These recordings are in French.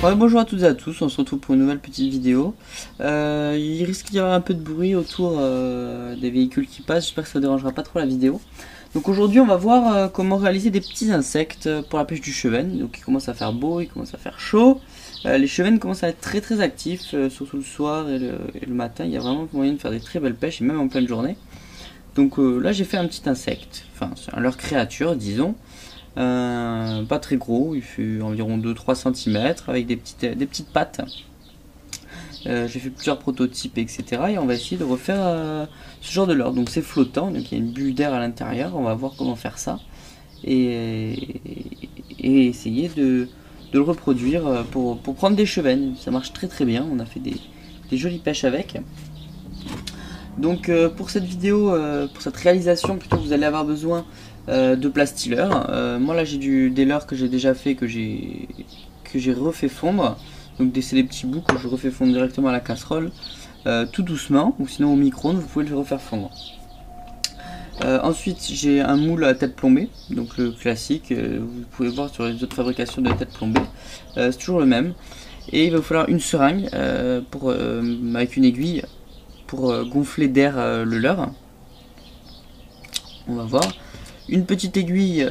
Ouais, bonjour à toutes et à tous, on se retrouve pour une nouvelle petite vidéo. Il risque d'y avoir un peu de bruit autour des véhicules qui passent, j'espère que ça ne dérangera pas trop la vidéo. Donc aujourd'hui on va voir comment réaliser des petits insectes pour la pêche du cheven. Donc il commence à faire beau, il commence à faire chaud. Les chevens commencent à être très actifs, surtout le soir et le matin. Il y a vraiment moyen de faire des très belles pêches, et même en pleine journée. Donc là j'ai fait un petit insecte, enfin c'est leur créature disons. Pas très gros, il fait environ 2-3 cm avec des petites pattes. J'ai fait plusieurs prototypes etc. Et on va essayer de refaire ce genre de leurre. Donc c'est flottant, donc il y a une bulle d'air à l'intérieur. On va voir comment faire ça et essayer de le reproduire pour prendre des chevennes. Ça marche très bien, on a fait des jolies pêches avec. Donc pour cette vidéo, pour cette réalisation plutôt, vous allez avoir besoin de plastileur. Moi là j'ai des leurres que j'ai déjà fait, que j'ai refait fondre. Donc c'est des petits bouts que je refais fondre directement à la casserole, tout doucement, ou sinon au micro-ondes vous pouvez le refaire fondre. Ensuite j'ai un moule à tête plombée, donc le classique, vous pouvez voir sur les autres fabrications de tête plombée, c'est toujours le même. Et il va vous falloir une seringue avec une aiguille pour gonfler d'air le leurre. On va voir. Une petite aiguille,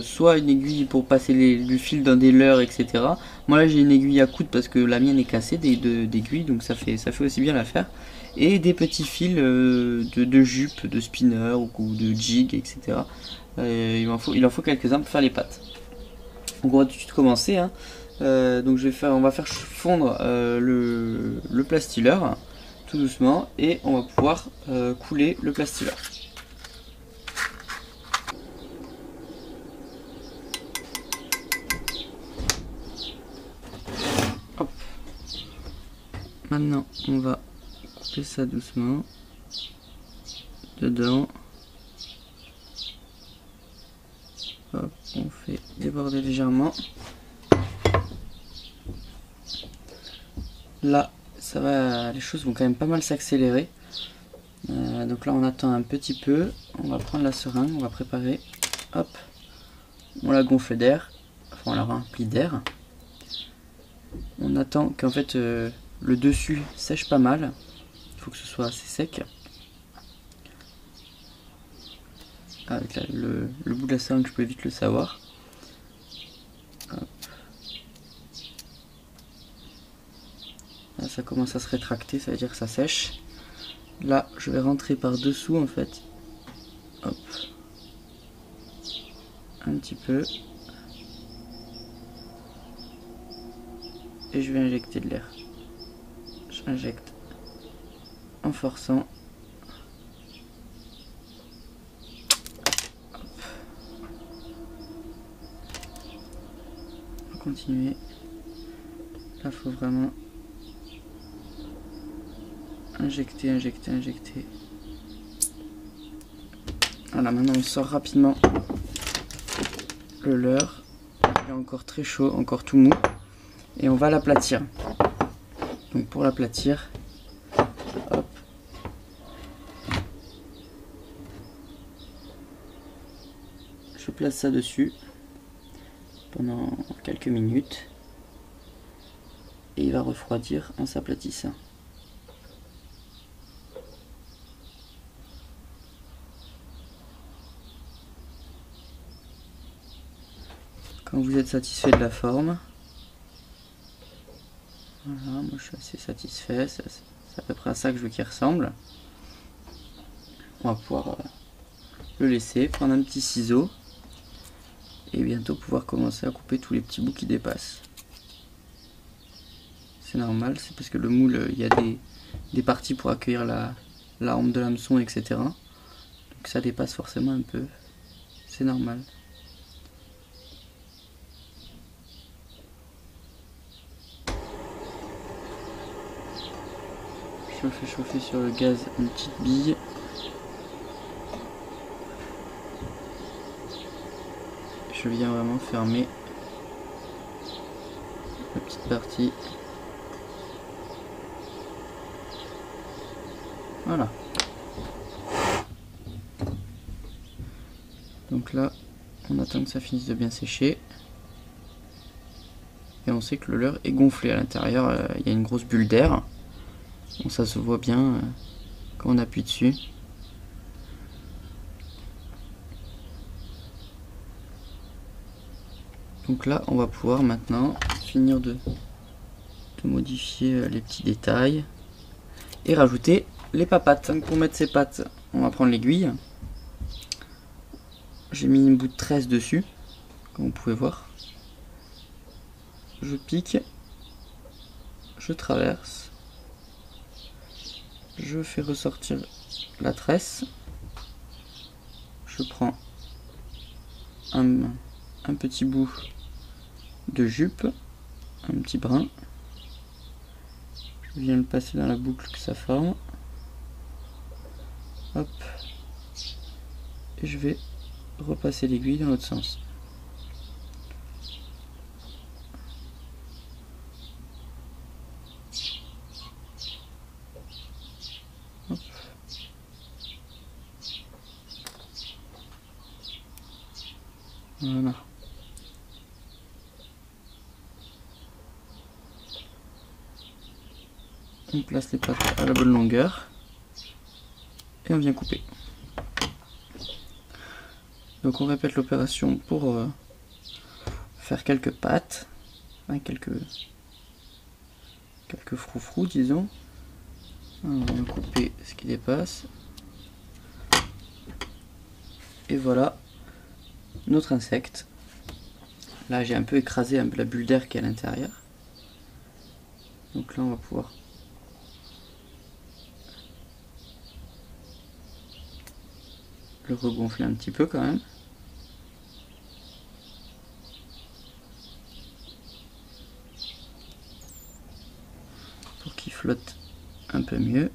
soit une aiguille pour passer le fil dans des leurres, etc. Moi là j'ai une aiguille à coudre parce que la mienne est cassée d'aiguille, donc ça fait aussi bien l'affaire. Et des petits fils de jupe, de spinner ou de jig, etc. Il en faut quelques-uns pour faire les pattes. Donc on va tout de suite commencer. Hein. Donc on va faire fondre le plastileur tout doucement et on va pouvoir couler le plastileur. Hop. Maintenant on va couper ça doucement dedans. Hop, on fait déborder légèrement. Là ça va, les choses vont quand même pas mal s'accélérer. Donc là on attend un petit peu, on va prendre la seringue, on va préparer, hop, on la gonfle d'air, enfin on la remplit d'air. On attend qu'en fait le dessus sèche pas mal, il faut que ce soit assez sec. Avec le bout de la seringue je peux vite le savoir. Hop. Là, ça commence à se rétracter, ça veut dire que ça sèche. Là, je vais rentrer par dessous en fait. Hop. Un petit peu. Et je vais injecter de l'air. J'injecte en forçant. Hop. On va continuer. Là, il faut vraiment injecter. Voilà, maintenant on sort rapidement le leurre. Il est encore très chaud, encore tout mou. Et on va l'aplatir. Donc pour l'aplatir, hop. Je place ça dessus pendant quelques minutes. Et il va refroidir en s'aplatissant. Quand vous êtes satisfait de la forme, voilà, moi je suis assez satisfait, c'est à peu près à ça que je veux qu'il ressemble. On va pouvoir le laisser, prendre un petit ciseau et bientôt pouvoir commencer à couper tous les petits bouts qui dépassent. C'est normal, c'est parce que le moule, il y a des parties pour accueillir la hampe de l'hameçon, etc. Donc ça dépasse forcément un peu, c'est normal. Je fais chauffer sur le gaz une petite bille. Je viens vraiment fermer la petite partie. Voilà. Donc là, on attend que ça finisse de bien sécher. Et on sait que le leurre est gonflé à l'intérieur, il y a une grosse bulle d'air. Bon, ça se voit bien quand on appuie dessus. Donc là on va pouvoir maintenant finir de modifier les petits détails et rajouter les papates. Donc pour mettre ces pattes, on va prendre l'aiguille. J'ai mis une bout de tresse dessus, comme vous pouvez voir. Je pique, je traverse, je fais ressortir la tresse, je prends un petit bout de jupe, un petit brin, je viens le passer dans la boucle que ça forme, hop, et je vais repasser l'aiguille dans l'autre sens. Hop. Voilà. On place les pattes à la bonne longueur et on vient couper. Donc on répète l'opération pour faire quelques pattes, hein, quelques froufrous disons. On vient couper ce qui dépasse. Et voilà notre insecte. Là j'ai un peu écrasé la bulle d'air qui est à l'intérieur. Donc là on va pouvoir le regonfler un petit peu quand même. Pour qu'il flotte un peu mieux.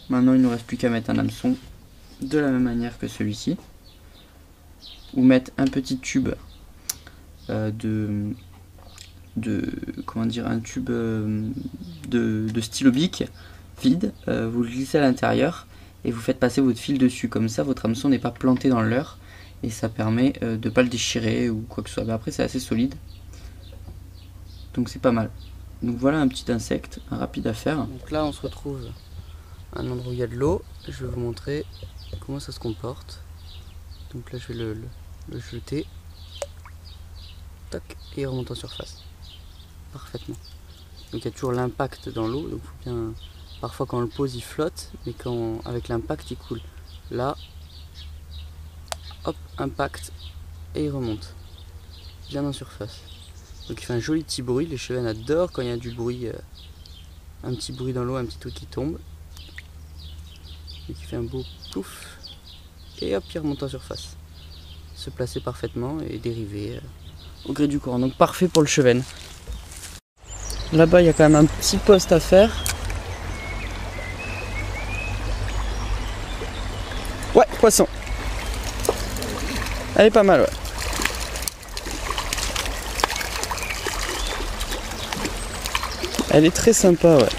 Maintenant il ne nous reste plus qu'à mettre un hameçon de la même manière que celui-ci. Ou mettre un petit tube comment dire, un tube de stylo bic vide. Vous le glissez à l'intérieur et vous faites passer votre fil dessus, comme ça votre hameçon n'est pas planté dans le leurre et ça permet de ne pas le déchirer ou quoi que ce soit. Mais après c'est assez solide, donc c'est pas mal. Donc voilà un petit insecte rapide à faire. Donc là on se retrouve à un endroit où il y a de l'eau. Je vais vous montrer comment ça se comporte. Donc là je vais le jeter, tac, et il remonte en surface parfaitement. Donc il y a toujours l'impact dans l'eau, donc faut bien. Parfois quand on le pose il flotte, mais avec l'impact il coule. Là, hop, impact, et il remonte, bien en surface. Donc il fait un joli petit bruit, les chevennes adorent quand il y a du bruit, un petit bruit dans l'eau, un petit truc qui tombe. Donc il fait un beau plouf, et hop, il remonte en surface. Se placer parfaitement et dériver au gré du courant. Donc parfait pour le chevenne. Là-bas il y a quand même un petit poste à faire. Ouais, poisson. Elle est pas mal, ouais. Elle est très sympa, ouais.